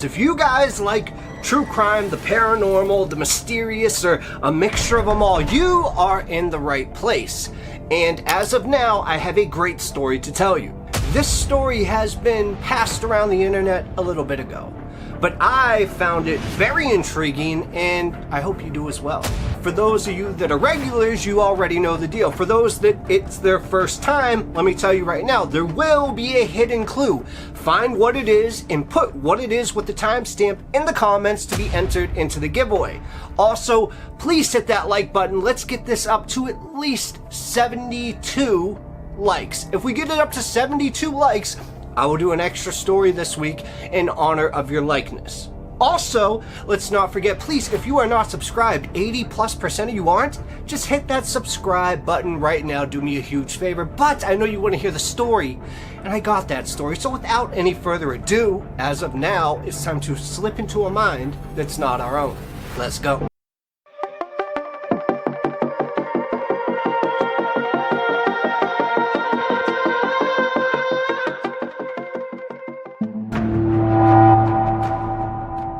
If you guys like true crime, the paranormal, the mysterious, or a mixture of them all, you are in the right place. And as of now, I have a great story to tell you. This story has been passed around the internet a little bit ago, but I found it very intriguing, and I hope you do as well. For those of you that are regulars, you already know the deal. For those that it's their first time, let me tell you right now, there will be a hidden clue. Find what it is and put what it is with the timestamp in the comments to be entered into the giveaway. Also, please hit that like button. Let's get this up to at least 72 likes. If we get it up to 72 likes, I will do an extra story this week in honor of your likeness. Also, let's not forget, please, if you are not subscribed, 80+% of you aren't, just hit that subscribe button right now. Do me a huge favor. But I know you want to hear the story, and I got that story. So without any further ado, as of now, it's time to slip into a mind that's not our own. Let's go.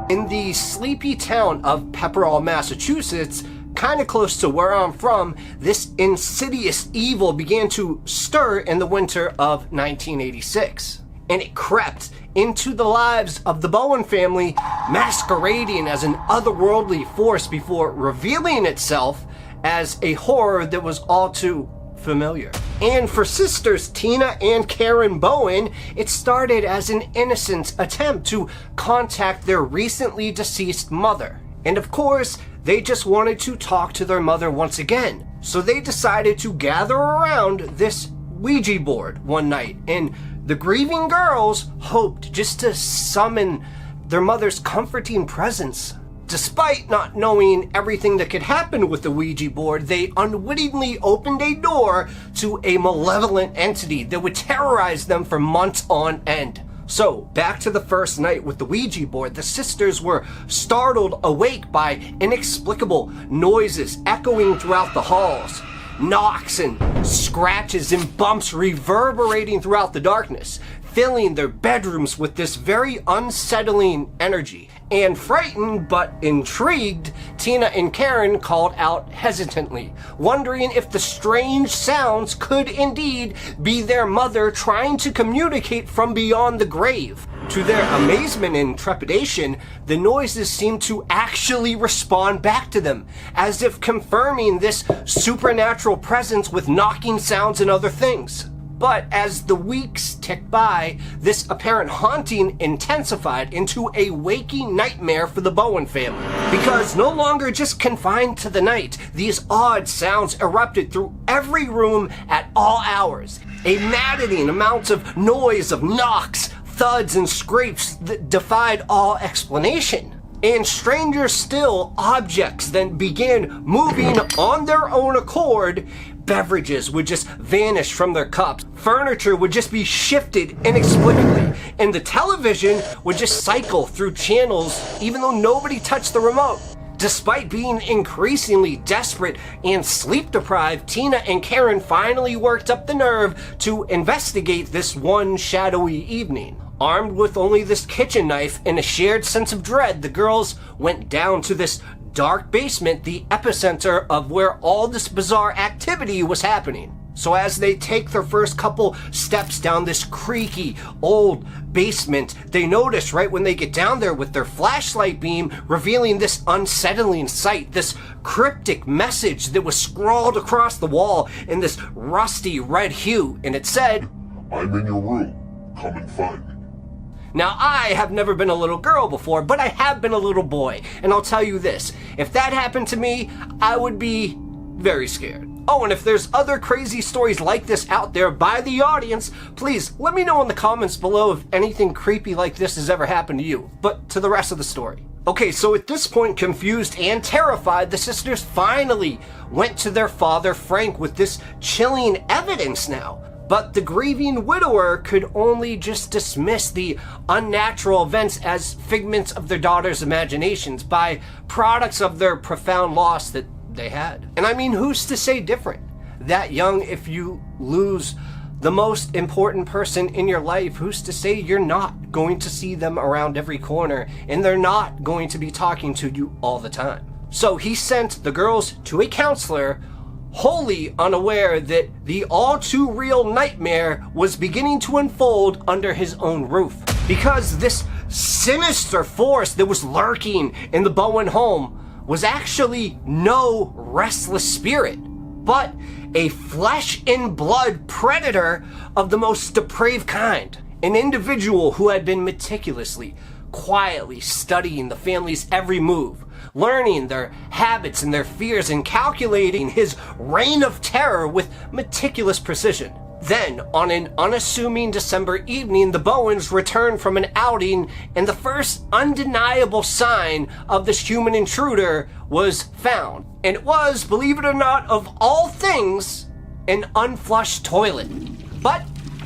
In the sleepy town of Pepperell, Massachusetts, kind of close to where I'm from, this insidious evil began to stir in the winter of 1986. And it crept into the lives of the Bowen family, masquerading as an otherworldly force before revealing itself as a horror that was all too familiar. And for sisters Tina and Karen Bowen, it started as an innocent attempt to contact their recently deceased mother. And of course, they just wanted to talk to their mother once again. So they decided to gather around this Ouija board one night, and the grieving girls hoped just to summon their mother's comforting presence. Despite not knowing everything that could happen with the Ouija board, they unwittingly opened a door to a malevolent entity that would terrorize them for months on end. So, back to the first night with the Ouija board, the sisters were startled awake by inexplicable noises echoing throughout the halls. Knocks and scratches and bumps reverberating throughout the darkness, filling their bedrooms with this very unsettling energy. And frightened but intrigued, Tina and Karen called out hesitantly, wondering if the strange sounds could indeed be their mother trying to communicate from beyond the grave. To their amazement and trepidation, the noises seemed to actually respond back to them, as if confirming this supernatural presence with knocking sounds and other things. But as the weeks ticked by, this apparent haunting intensified into a waking nightmare for the Bowen family. Because no longer just confined to the night, these odd sounds erupted through every room at all hours. A maddening amount of noise of knocks, thuds, and scrapes that defied all explanation. And stranger still, objects then began moving on their own accord. Beverages would just vanish from their cups. Furniture would just be shifted inexplicably. And the television would just cycle through channels even though nobody touched the remote. Despite being increasingly desperate and sleep deprived, Tina and Karen finally worked up the nerve to investigate this one shadowy evening. Armed with only this kitchen knife and a shared sense of dread, the girls went down to this dark basement, the epicenter of where all this bizarre activity was happening. So as they take their first couple steps down this creaky old basement, they notice right when they get down there with their flashlight beam revealing this unsettling sight, this cryptic message that was scrawled across the wall in this rusty red hue, and it said, "I'm in your room. Come and find me." Now, I have never been a little girl before, but I have been a little boy. And I'll tell you this, if that happened to me, I would be very scared. Oh, and if there's other crazy stories like this out there by the audience, please let me know in the comments below if anything creepy like this has ever happened to you. But to the rest of the story. Okay, so at this point, confused and terrified, the sisters finally went to their father, Frank, with this chilling evidence now. But the grieving widower could only just dismiss the unnatural events as figments of their daughter's imaginations, by products of their profound loss that they had. And I mean, who's to say different? That young, if you lose the most important person in your life, who's to say you're not going to see them around every corner and they're not going to be talking to you all the time? So he sent the girls to a counselor, wholly unaware that the all too real nightmare was beginning to unfold under his own roof. Because this sinister force that was lurking in the Bowen home was actually no restless spirit, but a flesh and blood predator of the most depraved kind. An individual who had been meticulously, quietly studying the family's every move, learning their habits and their fears, and calculating his reign of terror with meticulous precision. Then, on an unassuming December evening, the Bowens returned from an outing, and the first undeniable sign of this human intruder was found. And it was, believe it or not, of all things, an unflushed toilet. But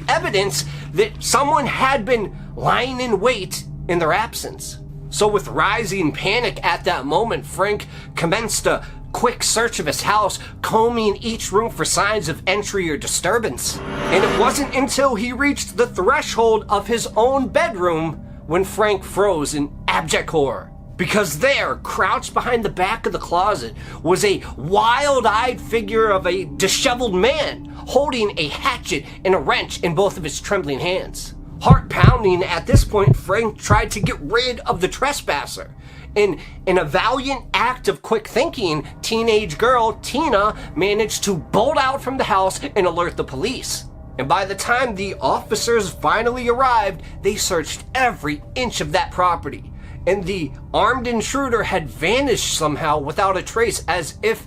evidence that someone had been lying in wait in their absence. So with rising panic at that moment, Frank commenced a quick search of his house, combing each room for signs of entry or disturbance. And it wasn't until he reached the threshold of his own bedroom when Frank froze in abject horror. Because there, crouched behind the back of the closet, was a wild-eyed figure of a disheveled man, holding a hatchet and a wrench in both of his trembling hands. Heart pounding at this point, Frank tried to get rid of the trespasser. In a valiant act of quick thinking, teenage girl Tina managed to bolt out from the house and alert the police. And by the time the officers finally arrived, they searched every inch of that property. And the armed intruder had vanished somehow without a trace, as if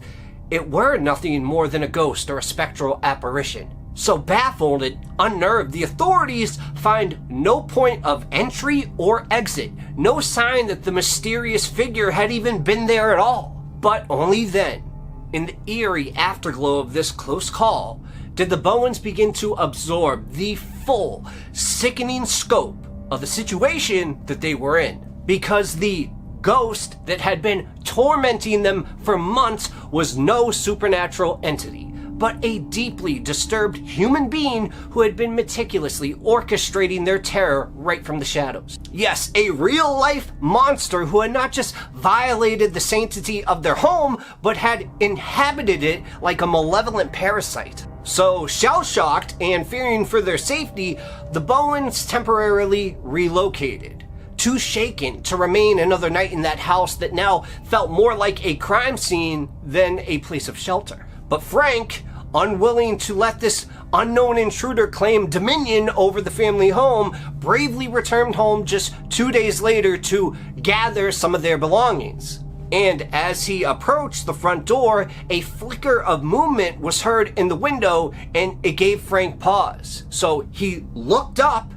it were nothing more than a ghost or a spectral apparition. So baffled and unnerved, the authorities find no point of entry or exit, no sign that the mysterious figure had even been there at all. But only then, in the eerie afterglow of this close call, did the Bowens begin to absorb the full, sickening scope of the situation that they were in. Because the ghost that had been tormenting them for months was no supernatural entity, but a deeply disturbed human being who had been meticulously orchestrating their terror right from the shadows. Yes, a real-life monster who had not just violated the sanctity of their home, but had inhabited it like a malevolent parasite. So, shell-shocked and fearing for their safety, the Bowens temporarily relocated. Too shaken to remain another night in that house that now felt more like a crime scene than a place of shelter. But Frank, unwilling to let this unknown intruder claim dominion over the family home, bravely returned home just 2 days later to gather some of their belongings. And as he approached the front door, a flicker of movement was heard in the window, and it gave Frank pause. So he looked up,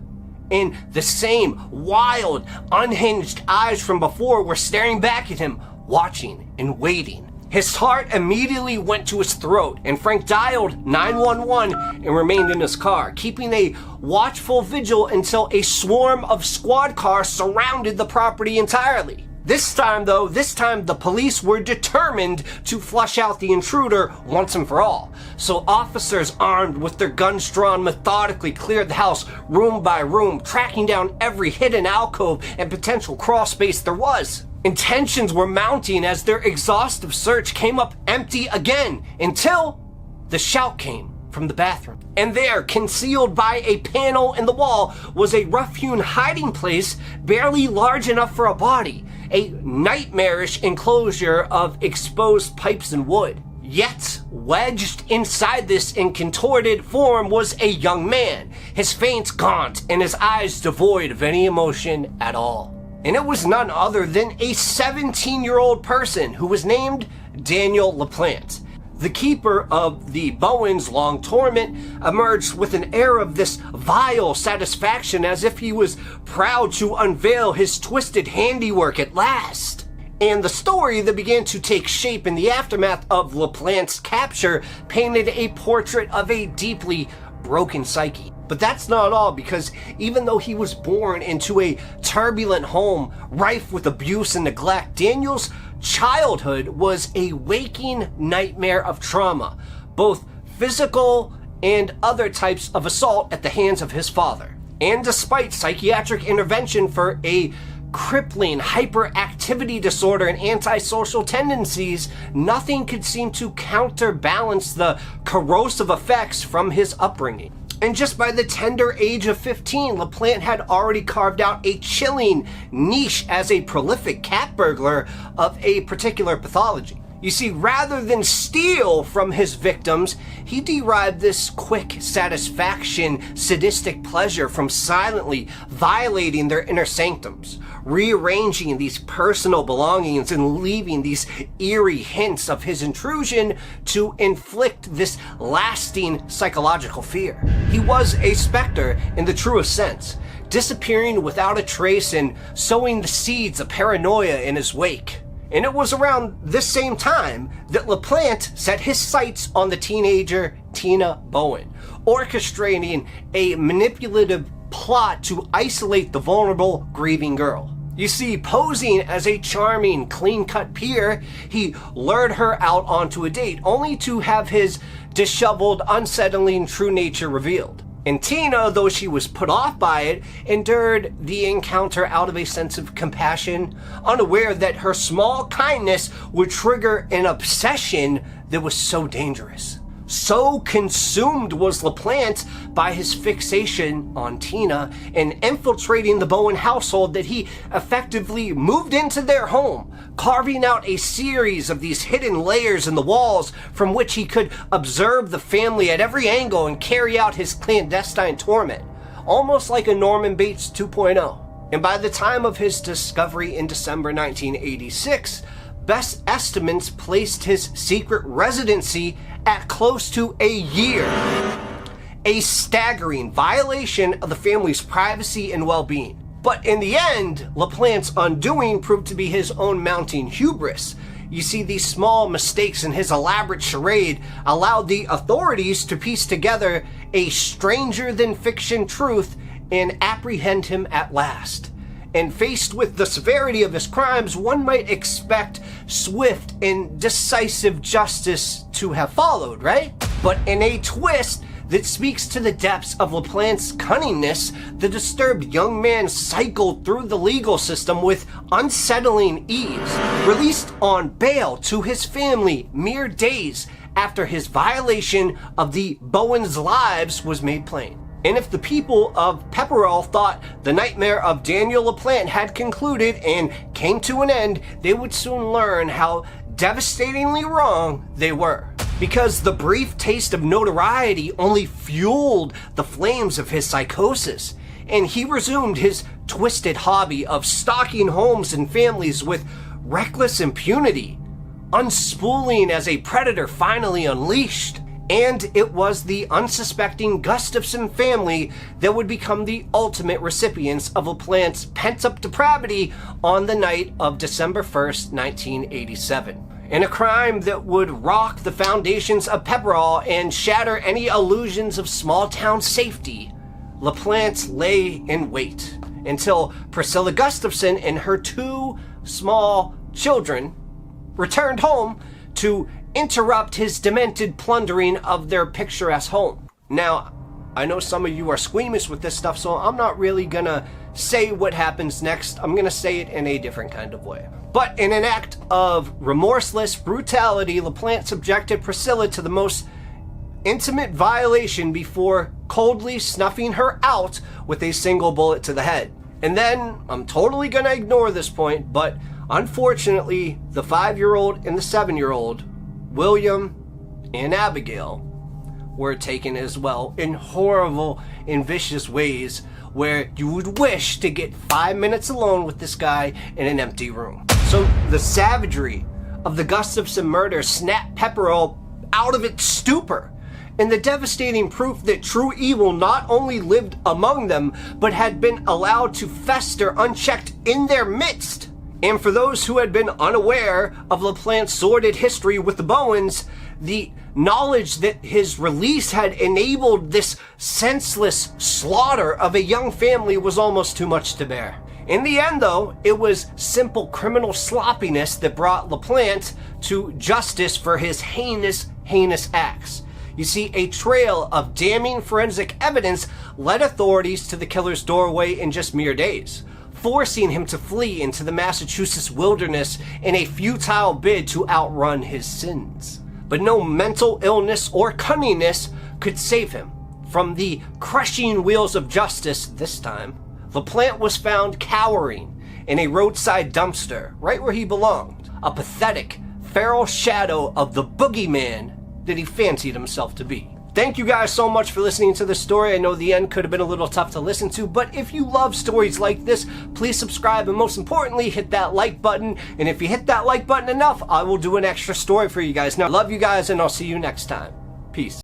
and the same wild, unhinged eyes from before were staring back at him, watching and waiting. His heart immediately went to his throat, and Frank dialed 911 and remained in his car, keeping a watchful vigil until a swarm of squad cars surrounded the property entirely. This time the police were determined to flush out the intruder once and for all. So officers armed with their guns drawn methodically cleared the house room by room, tracking down every hidden alcove and potential crawl space there was. And tensions were mounting as their exhaustive search came up empty again, until the shout came from the bathroom. And there, concealed by a panel in the wall, was a rough-hewn hiding place barely large enough for a body, a nightmarish enclosure of exposed pipes and wood. Yet, wedged inside this in contorted form was a young man, his face gaunt and his eyes devoid of any emotion at all. And it was none other than a 17-year-old person who was named Daniel LaPlante. The keeper of the Bowens' long torment emerged with an air of this vile satisfaction, as if he was proud to unveil his twisted handiwork at last. And the story that began to take shape in the aftermath of LaPlante's capture painted a portrait of a deeply broken psyche. But that's not all, because even though he was born into a turbulent home rife with abuse and neglect, Daniel's childhood was a waking nightmare of trauma, both physical and other types of assault at the hands of his father. And despite psychiatric intervention for a crippling hyperactivity disorder and antisocial tendencies, nothing could seem to counterbalance the corrosive effects from his upbringing. And just by the tender age of 15, LaPlante had already carved out a chilling niche as a prolific cat burglar of a particular pathology. You see, rather than steal from his victims, he derived this quick satisfaction, sadistic pleasure from silently violating their inner sanctums, rearranging these personal belongings and leaving these eerie hints of his intrusion to inflict this lasting psychological fear. He was a specter in the truest sense, disappearing without a trace and sowing the seeds of paranoia in his wake. And it was around this same time that LaPlante set his sights on the teenager Tina Bowen, orchestrating a manipulative plot to isolate the vulnerable, grieving girl. You see, posing as a charming, clean-cut peer, he lured her out onto a date, only to have his disheveled, unsettling true nature revealed. And Tina, though she was put off by it, endured the encounter out of a sense of compassion, unaware that her small kindness would trigger an obsession that was so dangerous. So consumed was LaPlante by his fixation on Tina and infiltrating the Bowen household that he effectively moved into their home, carving out a series of these hidden layers in the walls from which he could observe the family at every angle and carry out his clandestine torment, almost like a Norman Bates 2.0. And by the time of his discovery in December 1986, best estimates placed his secret residency at close to a year. A staggering violation of the family's privacy and well-being. But in the end, LaPlante's undoing proved to be his own mounting hubris. You see, these small mistakes in his elaborate charade allowed the authorities to piece together a stranger-than-fiction truth and apprehend him at last. And faced with the severity of his crimes, one might expect swift and decisive justice to have followed, right? But in a twist that speaks to the depths of LaPlante's cunningness, the disturbed young man cycled through the legal system with unsettling ease, released on bail to his family mere days after his violation of the Bowens' lives was made plain. And if the people of Pepperell thought the nightmare of Daniel LaPlante had concluded and came to an end, they would soon learn how devastatingly wrong they were. Because the brief taste of notoriety only fueled the flames of his psychosis, and he resumed his twisted hobby of stalking homes and families with reckless impunity, unspooling as a predator finally unleashed. And it was the unsuspecting Gustafson family that would become the ultimate recipients of LaPlante's pent-up depravity on the night of December 1st, 1987. In a crime that would rock the foundations of Pepperell and shatter any illusions of small-town safety, LaPlante lay in wait until Priscilla Gustafson and her two small children returned home to interrupt his demented plundering of their picturesque home. Now, I know some of you are squeamish with this stuff, so I'm not really gonna say what happens next. I'm gonna say it in a different kind of way. But in an act of remorseless brutality, LaPlante subjected Priscilla to the most intimate violation before coldly snuffing her out with a single bullet to the head. And then, I'm totally gonna ignore this point, but unfortunately, the 5-year-old and the 7-year-old, William and Abigail, were taken as well in horrible and vicious ways where you would wish to get 5 minutes alone with this guy in an empty room. So the savagery of the Gustafson murder snapped Pepperell out of its stupor, and the devastating proof that true evil not only lived among them, but had been allowed to fester unchecked in their midst. And for those who had been unaware of LaPlante's sordid history with the Bowens, the knowledge that his release had enabled this senseless slaughter of a young family was almost too much to bear. In the end, though, it was simple criminal sloppiness that brought LaPlante to justice for his heinous acts. You see, a trail of damning forensic evidence led authorities to the killer's doorway in just mere days, forcing him to flee into the Massachusetts wilderness in a futile bid to outrun his sins. But no mental illness or cunningness could save him from the crushing wheels of justice this time. LaPlante was found cowering in a roadside dumpster, right where he belonged, a pathetic, feral shadow of the boogeyman that he fancied himself to be. Thank you guys so much for listening to this story. I know the end could have been a little tough to listen to, but if you love stories like this, please subscribe and most importantly, hit that like button. And if you hit that like button enough, I will do an extra story for you guys. Now, I love you guys and I'll see you next time. Peace.